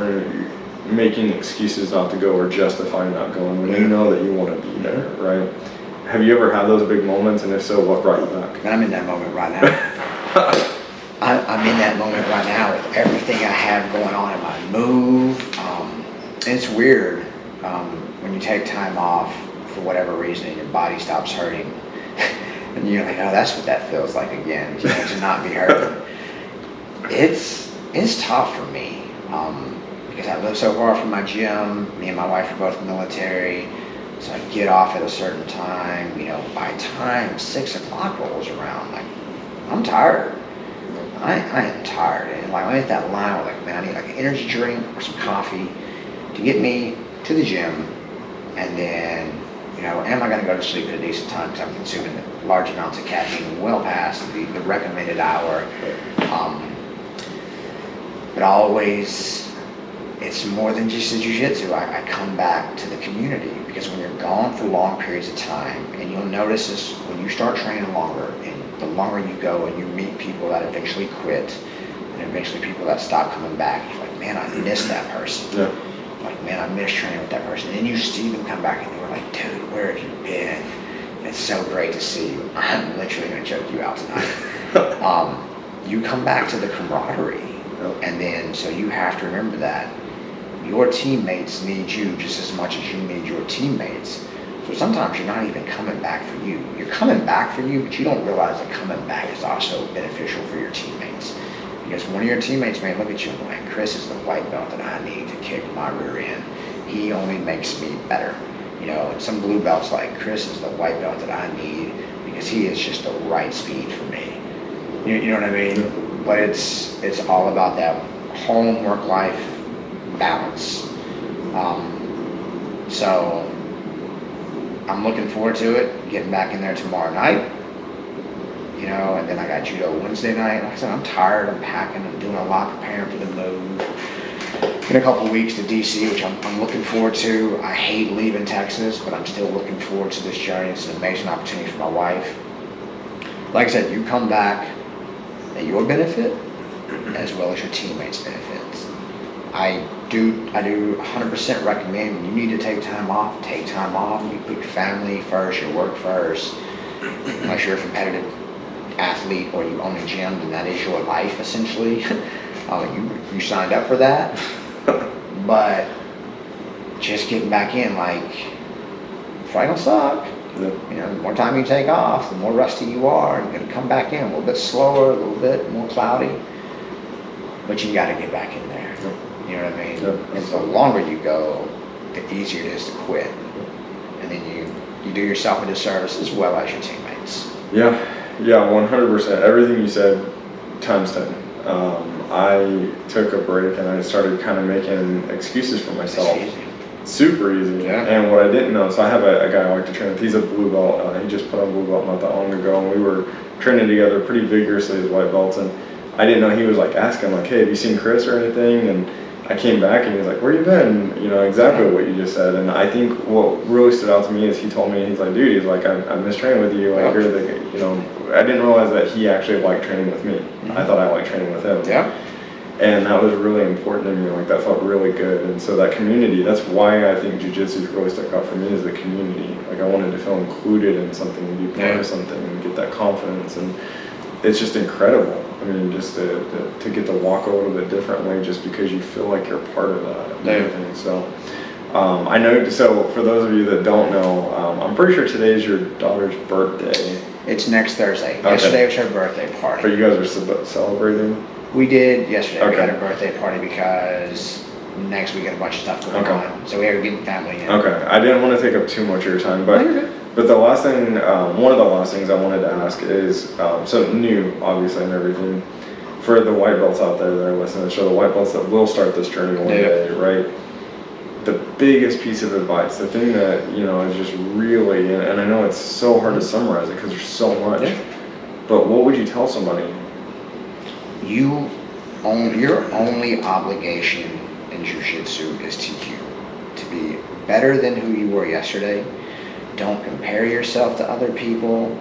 making excuses not to go or justifying not going when you know that you want to be there, right? Have you ever had those big moments, and if so, what brought you back? And I'm in that moment right now. I'm in that moment right now with everything I have going on in my move. And it's weird when you take time off for whatever reason and your body stops hurting. And you're like, oh, that's what that feels like again, you know, to not be hurting. It's tough for me because I live so far from my gym. Me and my wife are both military. So I get off at a certain time, you know, by the time 6 o'clock rolls around, like, I'm tired. I am tired. And like, I hit that line where like, man, I need like an energy drink or some coffee to get me to the gym. And then, you know, am I going to go to sleep at a decent time because I'm consuming large amounts of caffeine well past the recommended hour. But always, it's more than just the jiu-jitsu. I come back to the community because when you're gone for long periods of time, and you'll notice this when you start training longer, and the longer you go and you meet people that eventually quit, and eventually people that stop coming back, you're like, man, I miss that person. Yeah. Like, man, I miss training with that person. And then you see them come back and they're like, dude, where have you been? It's so great to see you. I'm literally going to choke you out tonight. You come back to the camaraderie. And then, so you have to remember that your teammates need you just as much as you need your teammates. So sometimes you're not even coming back for you. You're coming back for you, but you don't realize that coming back is also beneficial for your teammates. Because one of your teammates may look at you and be like, Chris is the white belt that I need to kick my rear end. He only makes me better. You know, and some blue belts like, Chris is the white belt that I need because he is just the right speed for me. You know what I mean? But it's all about that home work-life balance. So I'm looking forward to it, getting back in there tomorrow night. You know, and then I got judo Wednesday night. Like I said, I'm tired, I'm packing, I'm doing a lot, preparing for the move. In a couple of weeks to DC, which I'm looking forward to. I hate leaving Texas, but I'm still looking forward to this journey. It's an amazing opportunity for my wife. Like I said, you come back at your benefit as well as your teammates' benefits. I do 100% recommend when you need to take time off, take time off. You put your family first, your work first. Unless you're a competitive athlete or you own a gym, then that is your life essentially. You signed up for that. But just getting back in, like, fight will suck. You know, the more time you take off, the more rusty you are. You're gonna come back in a little bit slower, a little bit more cloudy. But you gotta get back in there. You know what I mean? And the longer you go, the easier it is to quit. And then you do yourself a disservice as well as your teammates. Yeah, 100%. Everything you said, times 10. I took a break and I started kind of making excuses for myself. It's easy. Super easy. Yeah. And what I didn't know, so I have a guy I like to train with. He's a blue belt. He just put on blue belt not that long ago, and we were training together pretty vigorously as white belts. And I didn't know he was like asking, like, "Hey, have you seen Chris or anything?" And I came back and he was like, "Where you been?" You know, exactly what you just said. And I think what really stood out to me is he told me, he's like, "Dude," he's like, I miss training with you. Like, you're the, you know, I didn't realize that he actually liked training with me. Mm-hmm. I thought I liked training with him. Yeah. And that was really important to me. Like, that felt really good. And so that community, that's why I think jiu-jitsu really stuck out for me, is the community. Like, I wanted to feel included in something and be part of something and get that confidence. And it's just incredible. I mean, just to get to walk a little bit differently, just because you feel like you're part of that. And everything. So I know. So for those of you that don't know, I'm pretty sure today is your daughter's birthday. It's next Thursday. Okay. Yesterday was her birthday party. But you guys are celebrating? We did yesterday. Okay. We had a birthday party because next week got a bunch of stuff going on. So we had to be with family. Okay. I didn't want to take up too much of your time, but No, you're good. but the last thing, one of the last things I wanted to ask is, so new, obviously, and everything, for the white belts out there that are listening to the show, the white belts that will start this journey one day, right? The biggest piece of advice, the thing that, is just really, and I know it's so hard to summarize it because there's so much, but what would you tell somebody? Your only obligation in jiu-jitsu is to be better than who you were yesterday. Don't compare yourself to other people.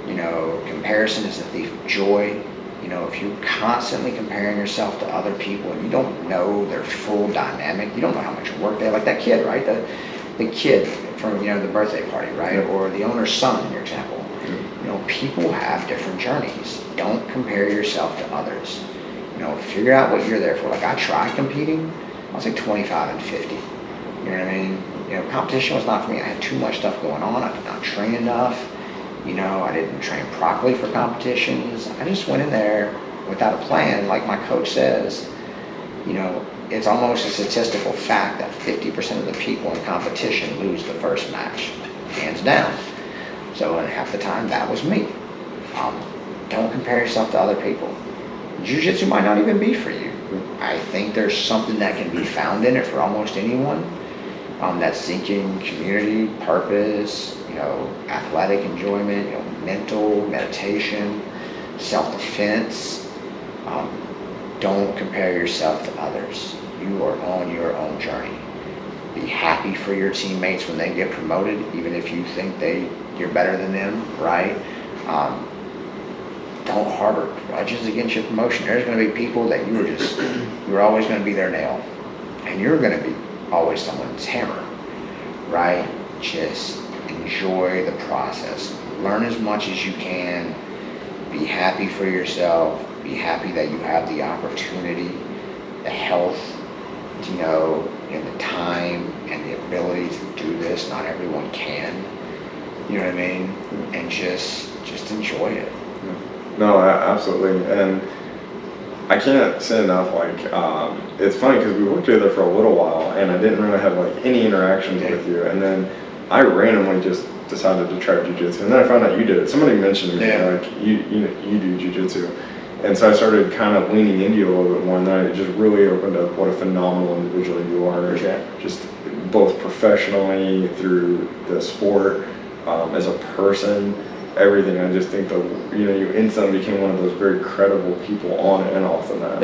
Comparison is the thief of joy. If you're constantly comparing yourself to other people and you don't know their full dynamic, you don't know how much work they have. Like that kid, right? The kid from, the birthday party, right? Yeah. Or the owner's son, in your example. People have different journeys. Don't compare yourself to others. Figure out what you're there for. Like I tried competing, I was like 25 and 50. You know what I mean? Competition was not for me. I had too much stuff going on. I did not train enough. I didn't train properly for competitions. I just went in there without a plan. Like my coach says, it's almost a statistical fact that 50% of the people in competition lose the first match, hands down. So in half the time, that was me. Don't compare yourself to other people. Jiu-jitsu might not even be for you. I think there's something that can be found in it for almost anyone. That's seeking community, purpose, athletic enjoyment, mental, meditation, self-defense. Don't compare yourself to others. You are on your own journey. Be happy for your teammates when they get promoted, even if you think you're better than them, right? Don't harbor grudges against your promotion. There's going to be people that you're always going to be their nail, and you're going to be always someone's hammer, right? Just enjoy the process. Learn as much as you can. Be happy for yourself. Be happy that you have the opportunity, the health, and the time and the ability to do this. Not everyone can. You know what I mean? And just enjoy it. No, absolutely. And I can't say enough, it's funny because we worked together for a little while and I didn't really have any interactions with you. And then I randomly just decided to try jiu-jitsu. And then I found out you did it. Somebody mentioned to me, you do jiu-jitsu. And so I started kind of leaning into you a little bit more, and then it just really opened up what a phenomenal individual you are. Just both professionally, through the sport, as a person, everything. I just think that you instantly became one of those very credible people on and off the mat.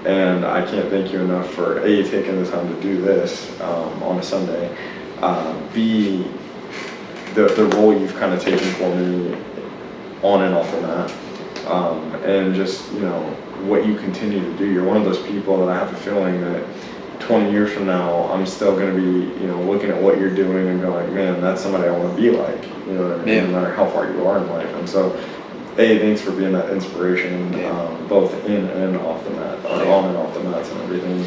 And I can't thank you enough for A, taking the time to do this on a Sunday, B, the role you've kind of taken for me on and off the mat, and just what you continue to do. You're one of those people that I have a feeling that 20 years from now I'm still going to be looking at what you're doing and going, man, that's somebody I want to be like. No matter how far you are in life. And so, A, thanks for being that inspiration, both in and off the mat, or on and off the mats and everything.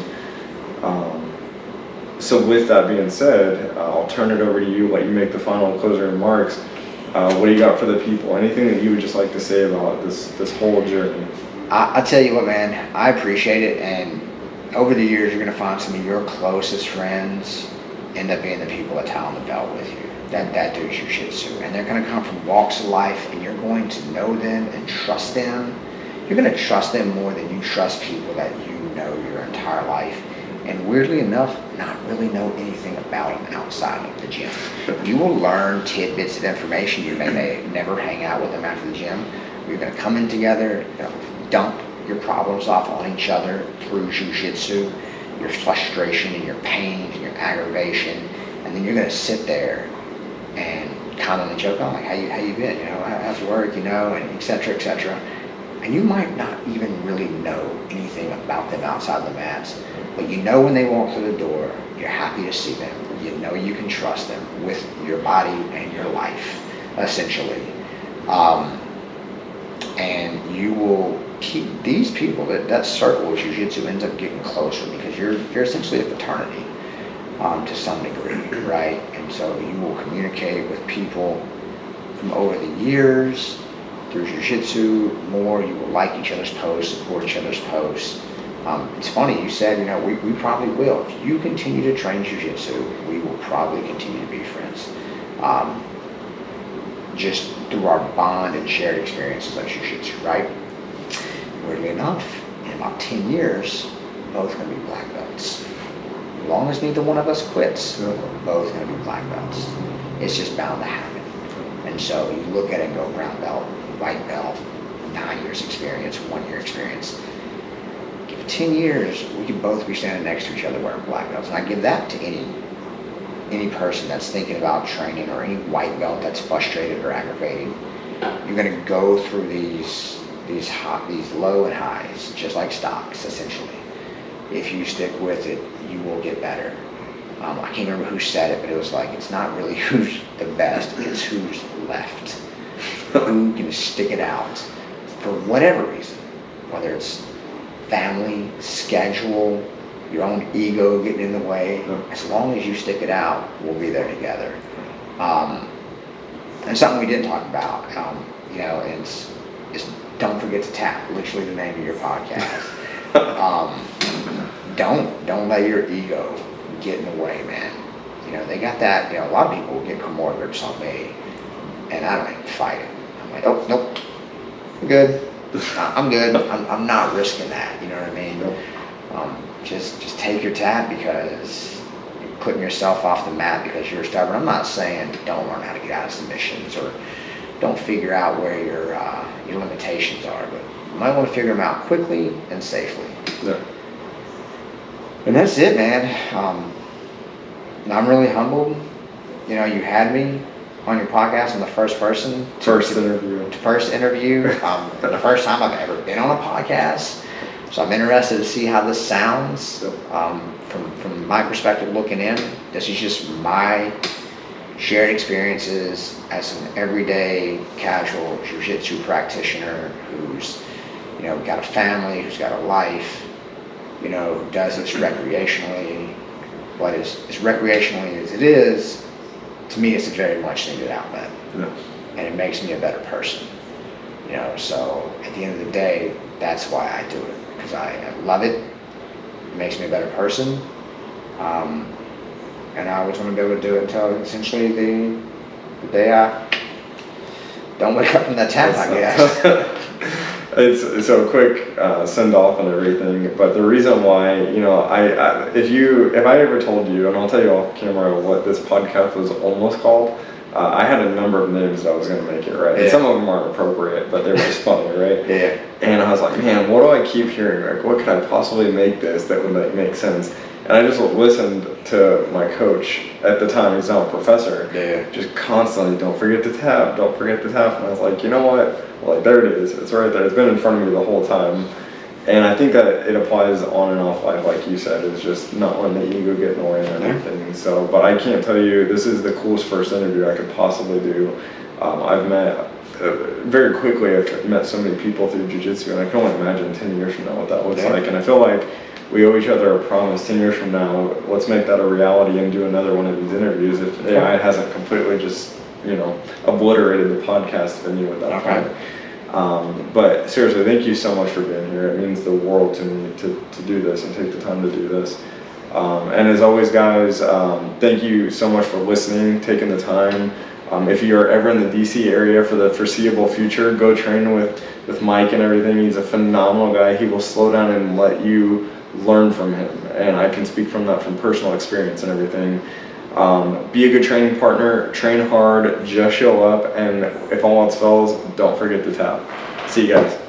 So with that being said, I'll turn it over to you, let you make the final closing remarks. What do you got for the people? Anything that you would just like to say about this whole journey? I'll tell you what, man, I appreciate it. And over the years, you're going to find some of your closest friends end up being the people that tie on the belt with you. That do jiu-jitsu, and they're going to come from walks of life, and you're going to know them and trust them. You're going to trust them more than you trust people that you know your entire life, and weirdly enough, not really know anything about them outside of the gym. You will learn tidbits of information. You may never hang out with them after the gym. You're going to come in together, dump your problems off on each other through jiu-jitsu, your frustration and your pain and your aggravation, and then you're going to sit there and commonly joke on, like, how you been, how's work, and et cetera, and you might not even really know anything about them outside the mats, but when they walk through the door, you're happy to see them, you can trust them with your body and your life, essentially, and you will these people, that circle of jiu-jitsu ends up getting closer because you're essentially a fraternity to some degree, right? And so you will communicate with people from over the years through jiu-jitsu more. You will like each other's posts, support each other's posts. It's funny, you said, we probably will. If you continue to train jiu-jitsu, we will probably continue to be friends. Just through our bond and shared experiences of jiu-jitsu, right? Weirdly enough, in about 10 years, we're both going to be black belts. As long as neither one of us quits, we're both going to be black belts. It's just bound to happen. And so you look at it and go brown belt, white belt, 9 years experience, 1 year experience. Give it 10 years, we could both be standing next to each other wearing black belts. And I give that to any person that's thinking about training, or any white belt that's frustrated or aggravated. You're going to go through these low and highs, just like stocks, essentially. If you stick with it, you will get better. I can't remember who said it, but it was like, it's not really who's the best, it's who's left. Who can stick it out for whatever reason, whether it's family, schedule, your own ego getting in the way. As long as you stick it out, we'll be there together. And something we didn't talk about, is don't forget to tap, literally the name of your podcast. Don't let your ego get in the way, man. They got that, a lot of people get commortgage on me, and I don't even fight it. I'm like, oh, nope, I'm good. I'm good. I'm not risking that, you know what I mean? Nope. Just take your tap, because you're putting yourself off the mat because you're stubborn. I'm not saying don't learn how to get out of submissions, or don't figure out where your limitations are, but you might want to figure them out quickly and safely. Yeah. And that's it, man. I'm really humbled. You had me on your podcast in the first person. First interview. The first time I've ever been on a podcast. So I'm interested to see how this sounds. From my perspective looking in, this is just my shared experiences as an everyday casual jiu-jitsu practitioner who's got a family, who's got a life, who does this recreationally. But as recreationally as it is, to me it's a very much needed outlet. Yeah. And it makes me a better person. So at the end of the day, that's why I do it, because I love it. It makes me a better person. And I always want to be able to do it until essentially the day I don't wake up from that tap, I guess. It's so quick send off and everything, but the reason why, if I ever told you, and I'll tell you off camera what this podcast was almost called, I had a number of names that I was going to make it, right? Yeah. And some of them aren't appropriate, but they were just funny, right? Yeah. And I was like, man, what do I keep hearing? Like, what could I possibly make this that would make sense? And I just listened to my coach at the time, he's now a professor, just constantly, don't forget to tap. And I was like, you know what? Well, there it is. It's right there. It's been in front of me the whole time. And I think that it applies on and off life, like you said, is just not letting the ego get in the way and everything. So, but I can't tell you, this is the coolest first interview I could possibly do. I've met, very quickly, I've met so many people through jiu-jitsu, and I can only imagine 10 years from now what that looks like. And I feel like we owe each other a promise 10 years from now. Let's make that a reality and do another one of these interviews if AI hasn't completely just, obliterated the podcast venue at that point. But seriously, thank you so much for being here. It means the world to me to do this and take the time to do this. And as always, guys, thank you so much for listening, taking the time. If you're ever in the DC area for the foreseeable future, go train with Mike and everything. He's a phenomenal guy. He will slow down and let you learn from him. And I can speak from that from personal experience and everything. Be a good training partner, train hard, just show up, and if all else fails, don't forget to tap. See you guys.